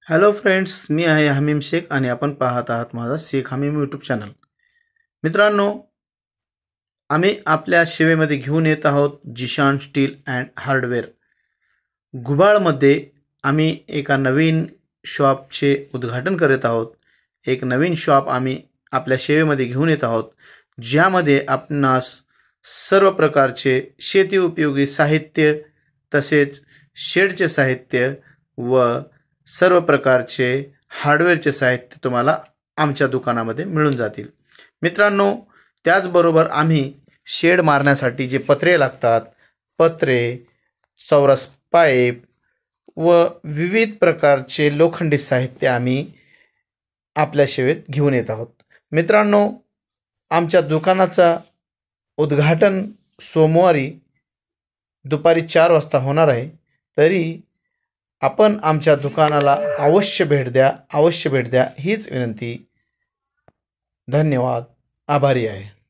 Hello friends, मी आहे हमीम शेख आणि आपण पाहत आहात माझा शेख हमीम यूट्यूब चॅनल. मित्रांनो, आम्ही आपल्या सेवेमध्ये घेऊन येत आहोत जिशान स्टील अँड हार्डवेअर. घुबाळमध्ये आम्ही एका नवीन शॉपचे उद्घाटन करत आहोत. एक नवीन शॉप आम्ही आपल्या सेवेमध्ये घेऊन येत आहोत, ज्यामध्ये आपणास सर्व प्रकारचे शेती उपयोगी साहित्य तसेच शेडचे साहित्य व सर्व प्रकारचे हार्डवेअरचे साहित्य तुम्हाला आमच्या दुकानामध्ये मिळून जातील. मित्रांनो, त्याचबरोबर आम्ही शेड मारण्यासाठी जे पत्रे लागतात, पत्रे, चौरस पाईप व विविध प्रकारचे लोखंडी साहित्य आम्ही आपल्या सेवेत घेऊन येत आहोत. मित्रांनो, आमच्या दुकानाचा उद्घाटन सोमवारी दुपारी 4 वाजता होणार आहे. तरी आपण आमच्या दुकानाला अवश्य भेट द्या हीच विनंती. धन्यवाद. आभारी आहे.